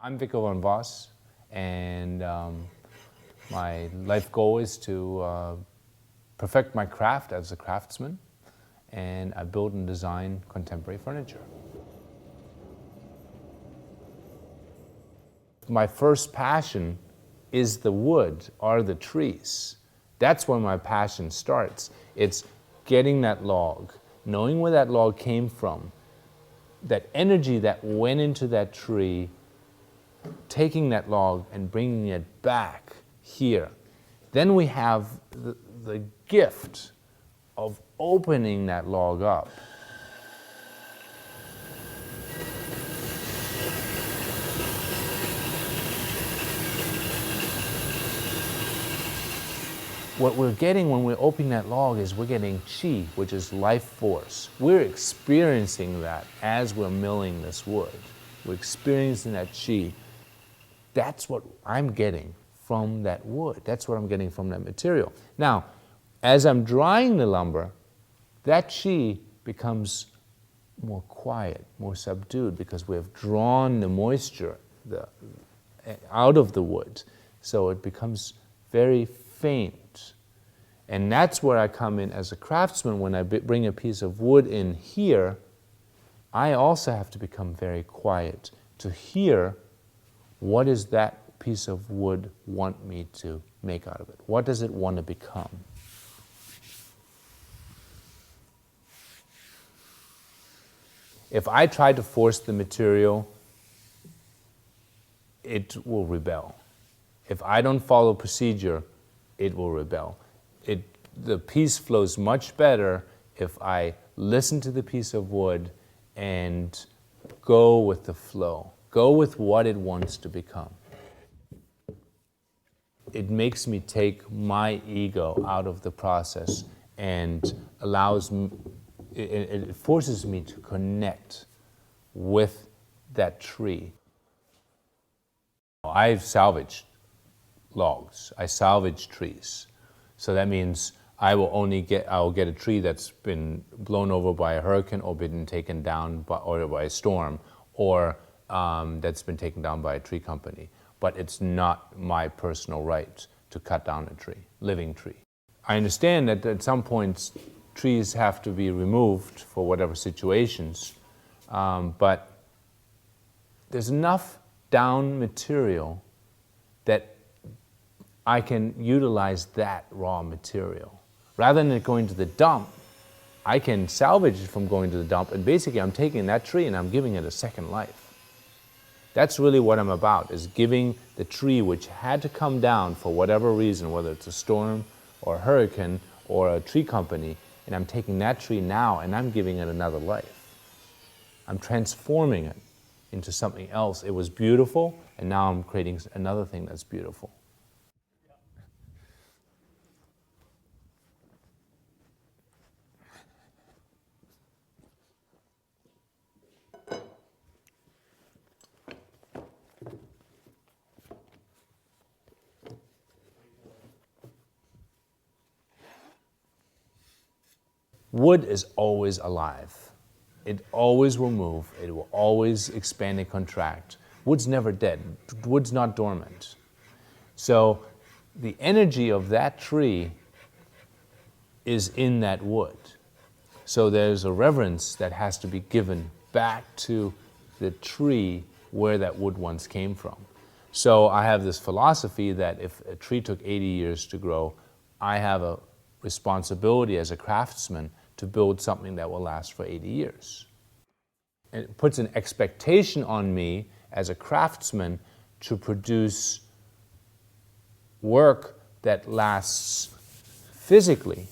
I'm Vicco von Voss, and my life goal is to perfect my craft as a craftsman, and I build and design contemporary furniture. My first passion is the wood, are the trees. That's where my passion starts. It's getting that log, knowing where that log came from, that energy that went into that tree, taking that log and bringing it back here. Then we have the gift of opening that log up. What we're getting when we're opening that log is we're getting chi, which is life force. We're experiencing that as we're milling this wood. We're experiencing that chi. That's what I'm getting from that wood. That's what I'm getting from that material. Now, as I'm drying the lumber, that chi becomes more quiet, more subdued, because we have drawn the moisture out of the wood. So it becomes very faint. And that's where I come in as a craftsman. When I bring a piece of wood in here, I also have to become very quiet to hear what does that piece of wood want me to make out of it? What does it want to become? If I try to force the material, it will rebel. If I don't follow procedure, it will rebel. The piece flows much better if I listen to the piece of wood and go with the flow. Go with what it wants to become. It makes me take my ego out of the process and allows me, it forces me to connect with that tree. I've salvaged logs. I salvage trees. So that means I will get a tree that's been blown over by a hurricane or been taken down by a storm, or that's been taken down by a tree company. But it's not my personal right to cut down a tree, living tree. I understand that at some points trees have to be removed for whatever situations, but there's enough down material that I can utilize that raw material. Rather than it going to the dump, I can salvage it from going to the dump, and basically I'm taking that tree and I'm giving it a second life. That's really what I'm about, is giving the tree, which had to come down for whatever reason, whether it's a storm or a hurricane or a tree company, and I'm taking that tree now and I'm giving it another life. I'm transforming it into something else. It was beautiful, and now I'm creating another thing that's beautiful. Wood is always alive. It always will move. It will always expand and contract. Wood's never dead. Wood's not dormant. So the energy of that tree is in that wood. So there's a reverence that has to be given back to the tree where that wood once came from. So I have this philosophy that if a tree took 80 years to grow, I have a responsibility as a craftsman to build something that will last for 80 years. It puts an expectation on me as a craftsman to produce work that lasts physically,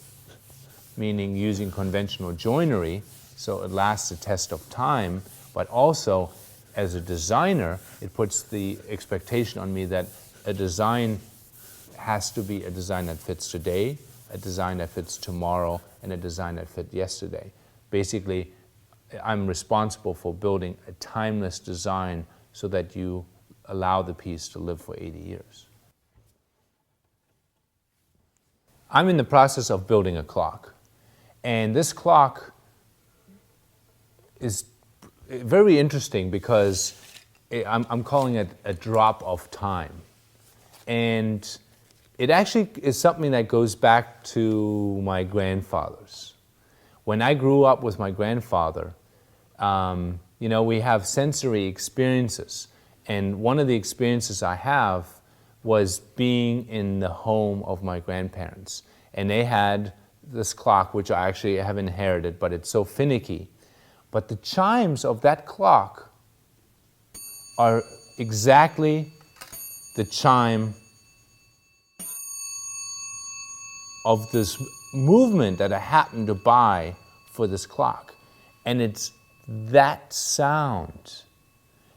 meaning using conventional joinery, so it lasts the test of time, but also as a designer, it puts the expectation on me that a design has to be a design that fits today, a design that fits tomorrow, and a design that fit yesterday. Basically, I'm responsible for building a timeless design so that you allow the piece to live for 80 years. I'm in the process of building a clock, and this clock is very interesting because I'm calling it a drop of time. And it actually is something that goes back to my grandfathers. When I grew up with my grandfather, we have sensory experiences. And one of the experiences I have was being in the home of my grandparents. And they had this clock, which I actually have inherited, but it's so finicky. But the chimes of that clock are exactly the chime of this movement that I happened to buy for this clock. And it's that sound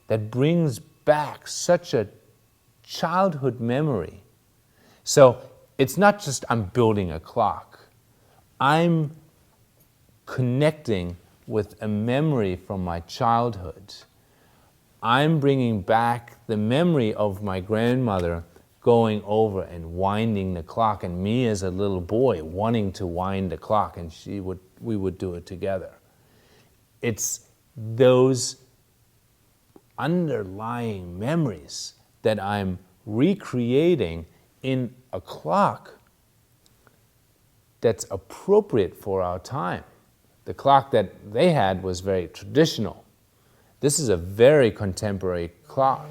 that brings back such a childhood memory. So it's not just I'm building a clock. I'm connecting with a memory from my childhood. I'm bringing back the memory of my grandmother going over and winding the clock, and me as a little boy wanting to wind the clock, and we would do it together. It's those underlying memories that I'm recreating in a clock that's appropriate for our time. The clock that they had was very traditional. This is a very contemporary clock.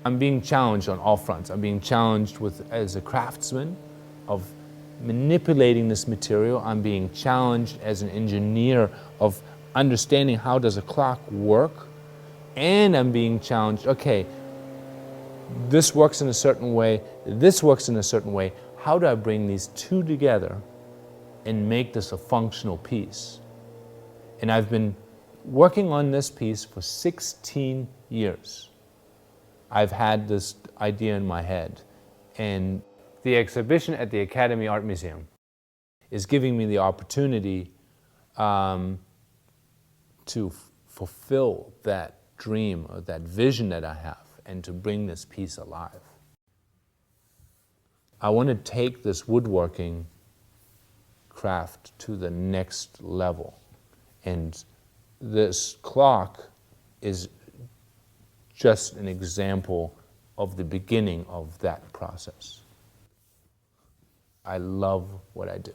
I'm being challenged on all fronts. I'm being challenged as a craftsman of manipulating this material. I'm being challenged as an engineer of understanding how does a clock work. And I'm being challenged, okay, this works in a certain way, this works in a certain way. How do I bring these two together and make this a functional piece? And I've been working on this piece for 16 years. I've had this idea in my head. And the exhibition at the Academy Art Museum is giving me the opportunity to fulfill that dream or that vision that I have and to bring this piece alive. I want to take this woodworking craft to the next level. And this clock is just an example of the beginning of that process. I love what I do.